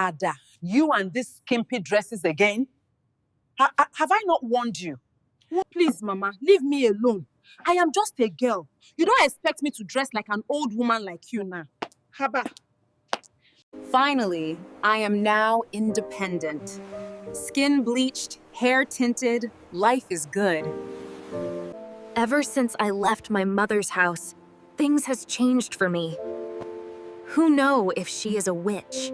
Ada, you and these skimpy dresses again? Have I not warned you? Please, Mama, leave me alone. I am just a girl. You don't expect me to dress like an old woman like you now. Haba. Finally, I am now independent. Skin bleached, hair tinted, life is good. Ever since I left my mother's house, things has changed for me. Who know if she is a witch?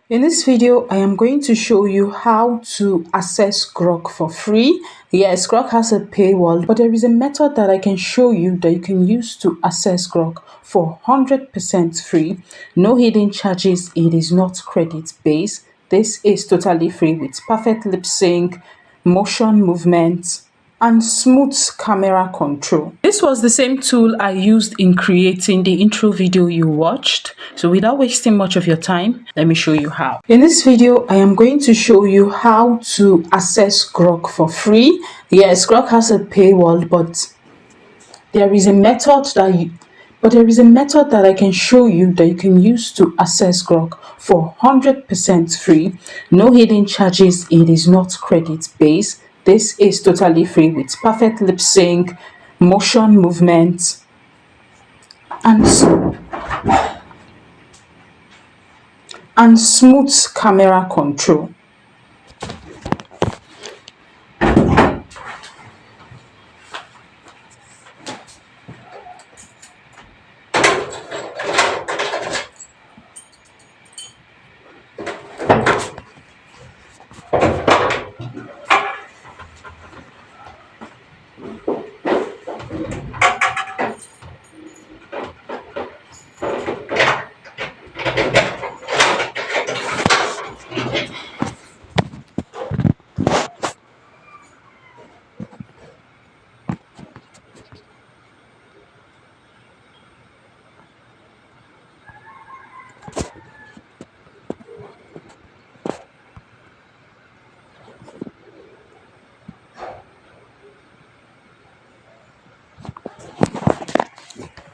In this video, I am going to show you how to access Grok for free. Yes, Grok has a paywall, but there is a method that I can show you that you can use to access Grok for 100% free. No hidden charges, it is not credit based. This is totally free with perfect lip sync, motion movement, and smooth camera control. This was the same tool I used in creating the intro video you watched. So without wasting much of your time, let me show you how. In this video, I am going to show you how to access Grok for free. Yes, Grok has a paywall, but there is a method that I can show you that you can use to access Grok for 100% free. No hidden charges, it is not credit based. This is totally free with perfect lip sync, motion movement, and smooth camera control.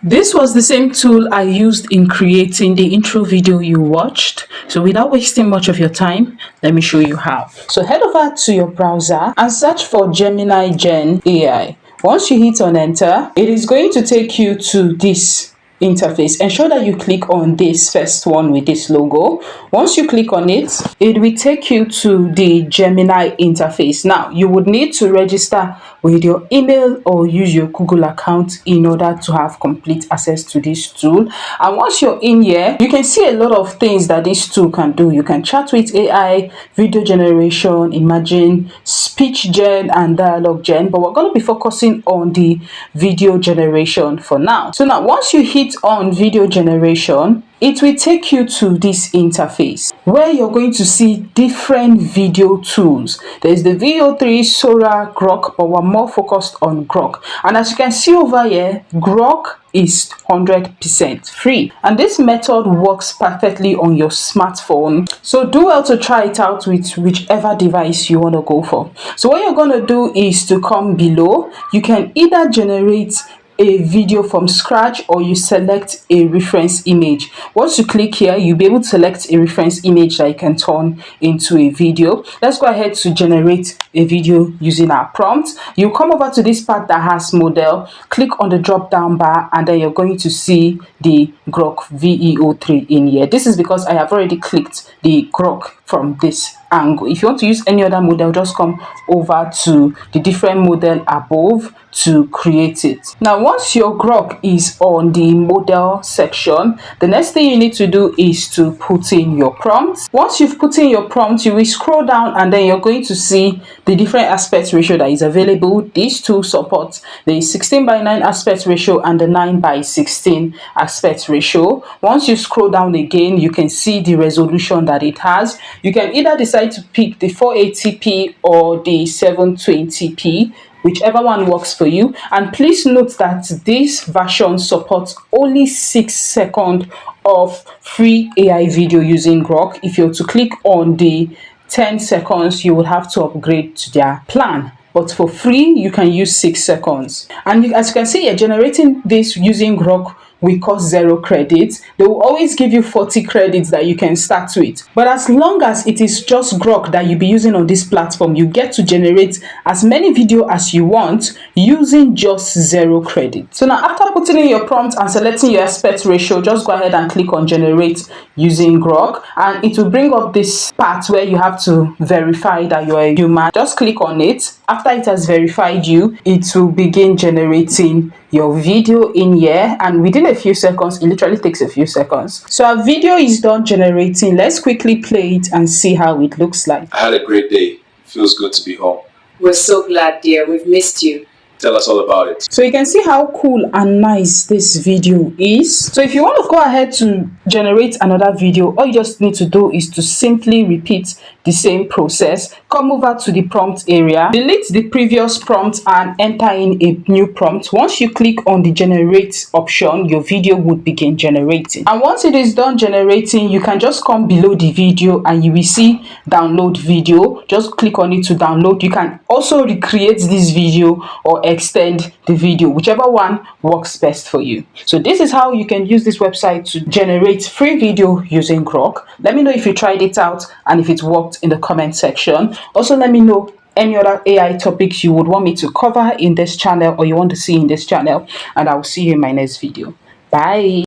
This was the same tool I used in creating the intro video you watched. So without wasting much of your time, let me show you how. So head over to your browser and search for Gemini Gen AI. Once you hit on enter, it is going to take you to this interface. Ensure that you click on this first one with this logo. Once you click on it, it will take you to the Gemini interface. Now, you would need to register with your email or use your Google account in order to have complete access to this tool. And once you're in here, you can see a lot of things that this tool can do. You can chat with AI, video generation, imagine, speech gen, and dialogue gen, but we're going to be focusing on the video generation for now. So now, once you hit on video generation, it will take you to this interface where you're going to see different video tools. There's the VO3, Sora, Grok, but we're more focused on Grok. And as you can see over here, Grok is 100% free, and this method works perfectly on your smartphone. So do well to try it out with whichever device you want to go for. So what you're going to do is to come below. You can either generate a video from scratch or you select a reference image. Once you click here, you'll be able to select a reference image that you can turn into a video. Let's go ahead to generate a video using our prompt. You come over to this part that has model, click on the drop down bar, and then you're going to see the Grok VEO3 in here. This is because I have already clicked the Grok from this angle. If you want to use any other model, just come over to the different model above to create it. Now, once your Grok is on the model section, the next thing you need to do is to put in your prompt. Once you've put in your prompt, you will scroll down and then you're going to see the different aspect ratio that is available. These two support the 16:9 aspect ratio and the 9:16 aspect ratio. Once you scroll down again, you can see the resolution that it has. You can either decide to pick the 480p or the 720p, whichever one works for you. And please note that this version supports only 6 seconds of free AI video using Grok. If you're to click on the 10 seconds, you will have to upgrade to their plan. But for free, you can use 6 seconds. And as you can see, you're generating this using Grok will cost 0 credits. They will always give you 40 credits that you can start with. But as long as it is just Grok that you'll be using on this platform, you get to generate as many video as you want using just 0 credits. So now, after putting in your prompt and selecting your aspect ratio, just go ahead and click on generate using Grok, and it will bring up this part where you have to verify that you're a human. Just click on it. After it has verified you, it will begin generating your video in here, and within a few seconds, it literally takes a few seconds. So our video is done generating. Let's quickly play it and see how it looks like. I had a great day. Feels good to be home. We're so glad, dear. We've missed you. Tell us all about it. So you can see how cool and nice this video is. So if you want to go ahead to generate another video, all you just need to do is to simply repeat the same process. Come over to the prompt area, delete the previous prompt and enter in a new prompt. Once you click on the generate option, your video would begin generating. And once it is done generating, you can just come below the video and you will see download video. Just click on it to download. You can also recreate this video or extend the video, whichever one works best for you. So this is how you can use this website to generate free video using Grok. Let me know if you tried it out and if it worked in the comment section. Also, let me know any other AI topics you would want me to cover in this channel or you want to see in this channel, and I will see you in my next video. Bye.